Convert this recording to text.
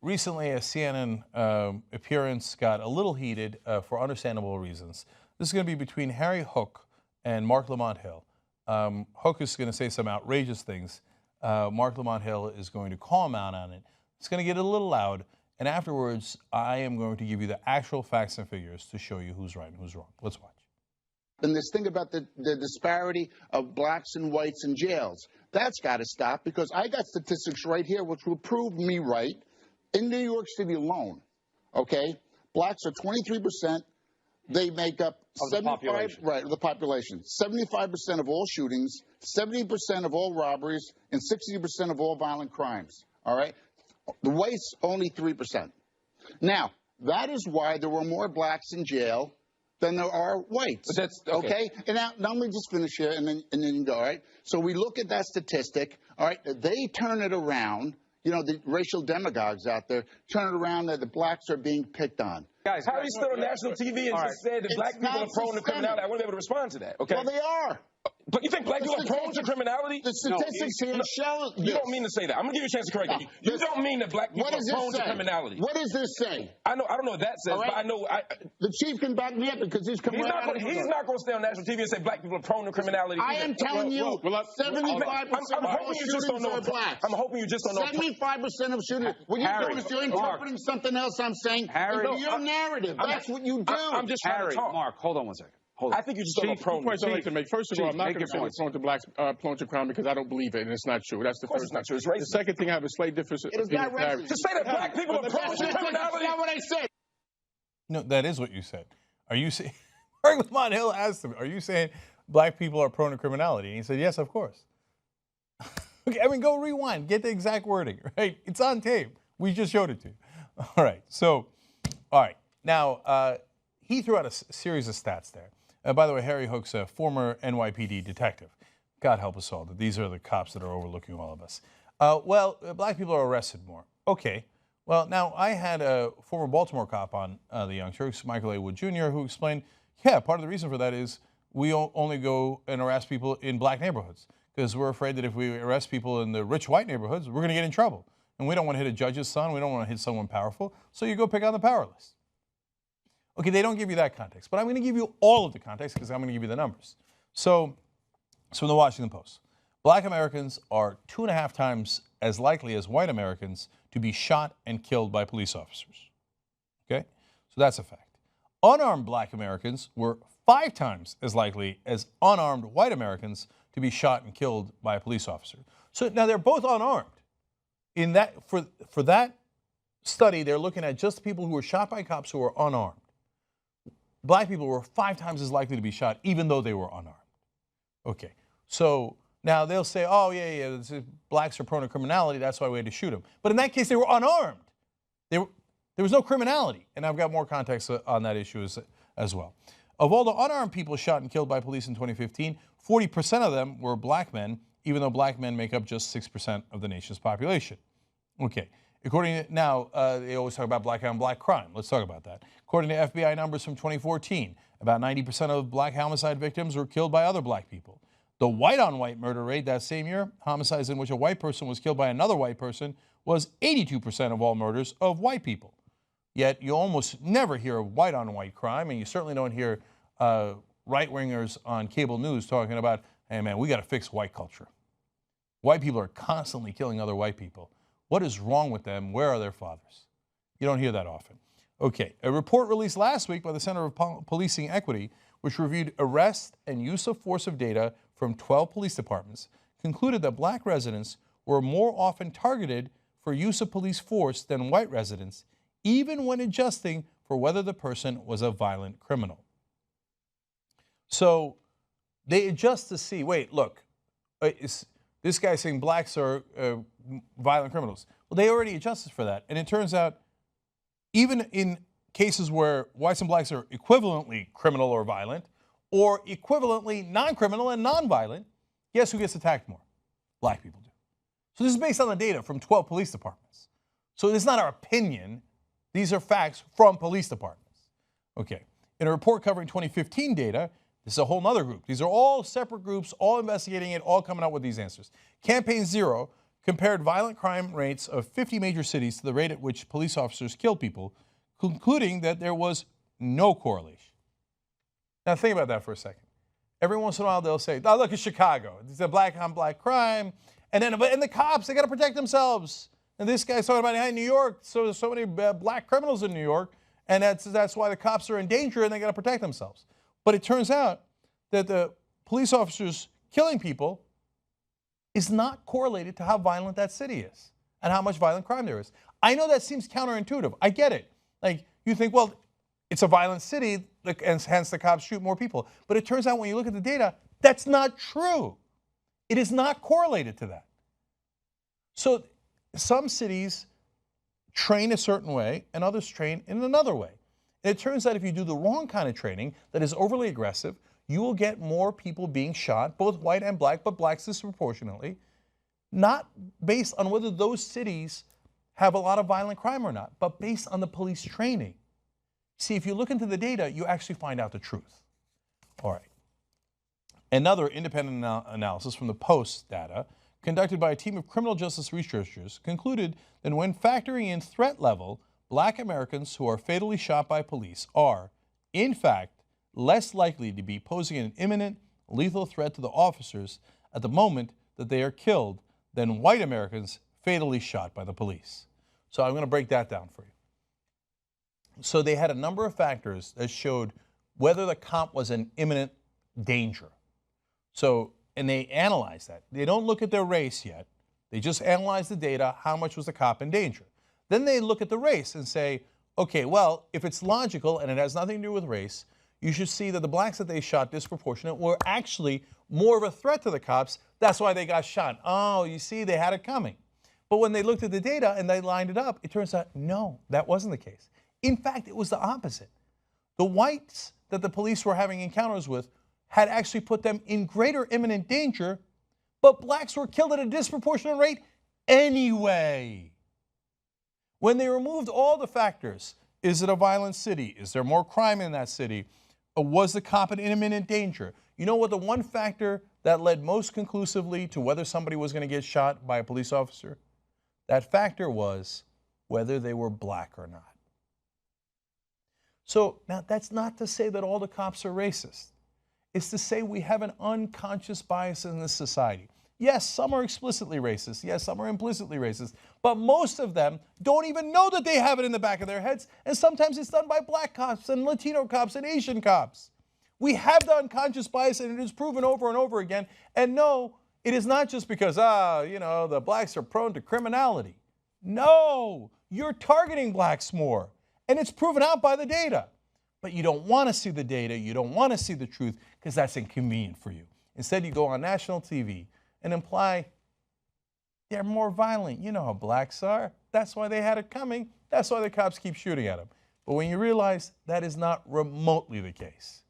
recently a CNN appearance got a little heated for understandable reasons. This is going to be between Harry Hook and Mark Lamont Hill. Hook is going to say some outrageous things. Mark Lamont Hill is going to call him out on it. It's going to get a little loud. And afterwards, I am going to give you the actual facts and figures to show you who's right and who's wrong. Let's watch. And this thing about the disparity of blacks and whites in jails, that's got to stop, because I got statistics right here which will prove me right. In New York City alone, okay, blacks are 23%. They make up 75% of the population. 75% of all shootings, 70% of all robberies, and 60% of all violent crimes. All right, the whites only 3%. Now that is why there were more blacks in jail than there are whites. But that's okay. And now let me just finish here, and then you go. All right. So we look at that statistic. All right. They turn it around. You know, the racial demagogues out there turn it around that the blacks are being picked on. Guys, Harry's still on national TV and just said that black people are prone to criminality. I wouldn't be able to respond to that. Okay. Well, they are. But you think black people are prone to criminality? The statistics here show you don't mean to say that. I'm gonna give you a chance to correct me. You don't mean that black people are prone to criminality. What does this say? I don't know what that says, but I know. The chief can back me up because he's coming out. He's not going to stay on national TV and say black people are prone to criminality. I am telling you, 75% of all shootings are blacks. I'm hoping you just don't know. 75% of shootings. What you're doing is you're interpreting something else I'm saying. Your narrative. That's what you do. I'm just trying to talk. Mark, hold on one second. I think you just don't know prone. Points I'd like to make. First of all, I'm not going to say we're prone to blacks prone to crime because I don't believe it, and it's not true. That's the first. It's not true. It's racist. The second thing, I have a slight difference. It is not racist. To say that black people are prone to criminality. That's not what I said. No, that is what you said. Are you saying? Mark Lamont Hill asked him, "Are you saying black people are prone to criminality?" And he said, "Yes, of course." Okay, I mean, go rewind, get the exact wording. Right? It's on tape. We just showed it to you. All right. So, all right. Now he threw out a series of stats there. By the way, Harry Hook's a former NYPD detective. God help us all that these are the cops that are overlooking all of us. Black people are arrested more. Okay. Well, now I had a former Baltimore cop on the Young Turks, Michael A. Wood Jr., who explained, yeah, part of the reason for that is we only go and arrest people in black neighborhoods because we're afraid that if we arrest people in the rich white neighborhoods, we're going to get in trouble. And we don't want to hit a judge's son. We don't want to hit someone powerful. So you go pick on the powerless. Okay, they don't give you that context, but I'm going to give you all of the context because I'm going to give you the numbers. So from the Washington Post, black Americans are 2.5 times as likely as white Americans to be shot and killed by police officers. Okay, so that's a fact. Unarmed black Americans were 5 times as likely as unarmed white Americans to be shot and killed by a police officer. So now they're both unarmed. In that, for that study, they're looking at just people who were shot by cops who were unarmed. Black people were 5 times as likely to be shot, even though they were unarmed. Okay, so now they'll say, oh, yeah, blacks are prone to criminality, that's why we had to shoot them. But in that case, they were unarmed. There was no criminality, and I've got more context on that issue as well. Of all the unarmed people shot and killed by police in 2015, 40% of them were black men, even though black men make up just 6% of the nation's population. Okay. According to, now, they always talk about black on black crime. Let's talk about that. According to FBI numbers from 2014, about 90% of black homicide victims were killed by other black people. The white on white murder rate that same year, homicides in which a white person was killed by another white person, was 82% of all murders of white people. Yet you almost never hear of white on white crime, and you certainly don't hear right-wingers on cable news talking about, hey man, we got to fix white culture. White people are constantly killing other white people. What is wrong with them? Where are their fathers? You don't hear that often. Okay, a report released last week by the Center of Policing Equity, which reviewed arrest and use of force of data from 12 police departments, concluded that black residents were more often targeted for use of police force than white residents, even when adjusting for whether the person was a violent criminal. So they adjust to see, wait, look, this guy's saying blacks are violent criminals. Well, they already adjusted for that. And it turns out, even in cases where whites and blacks are equivalently criminal or violent, or equivalently non-criminal and non-violent, guess who gets attacked more? Black people do. So this is based on the data from 12 police departments. So it's not our opinion. These are facts from police departments. Okay. In a report covering 2015 data, this is a whole other group. These are all separate groups, all investigating it, all coming out with these answers. Campaign Zero compared violent crime rates of 50 major cities to the rate at which police officers kill people, concluding that there was no correlation. Now think about that for a second. Every once in a while they'll say, oh, look at Chicago. It's a black on black crime. And the cops, they got to protect themselves. And this guy's talking about, hey, New York, so there's so many black criminals in New York, and that's why the cops are in danger and they got to protect themselves. But it turns out that the police officers killing people is not correlated to how violent that city is and how much violent crime there is. I know that seems counterintuitive. I get it. Like, you think, well, it's a violent city, and hence the cops shoot more people. But it turns out when you look at the data, that's not true. It is not correlated to that. So some cities train a certain way and others train in another way. And it turns out if you do the wrong kind of training that is overly aggressive, you will get more people being shot, both white and black, but blacks disproportionately, not based on whether those cities have a lot of violent crime or not, but based on the police training. See, if you look into the data, you actually find out the truth. All right. Another independent analysis from the Post data, conducted by a team of criminal justice researchers, concluded that when factoring in threat level, black Americans who are fatally shot by police are, in fact, less likely to be posing an imminent lethal threat to the officers at the moment that they are killed than white Americans fatally shot by the police. So I'm going to break that down for you. So they had a number of factors that showed whether the cop was in imminent danger. So, and they analyzed that. They don't look at their race yet. They just analyze the data, how much was the cop in danger. Then they look at the race and say, okay, well, if it's logical and it has nothing to do with race, you should see that the blacks that they shot disproportionate were actually more of a threat to the cops. That's why they got shot. Oh, you see, they had it coming. But when they looked at the data and they lined it up, it turns out, no, that wasn't the case. In fact, it was the opposite. The whites that the police were having encounters with had actually put them in greater imminent danger, but blacks were killed at a disproportionate rate anyway. When they removed all the factors, is it a violent city? Is there more crime in that city? Or was the cop in imminent danger? You know what the one factor that led most conclusively to whether somebody was going to get shot by a police officer? That factor was whether they were black or not. So now that's not to say that all the cops are racist. It's to say we have an unconscious bias in this society. Yes, some are explicitly racist. Yes, some are implicitly racist. But most of them don't even know that they have it in the back of their heads. And sometimes it's done by black cops and Latino cops and Asian cops. We have the unconscious bias, and it is proven over and over again. And no, it is not just because, the blacks are prone to criminality. No, you're targeting blacks more. And it's proven out by the data. But you don't want to see the data. You don't want to see the truth because that's inconvenient for you. Instead, you go on national TV and imply they're more violent. You know how blacks are. That's why they had it coming. That's why the cops keep shooting at them. But when you realize that is not remotely the case.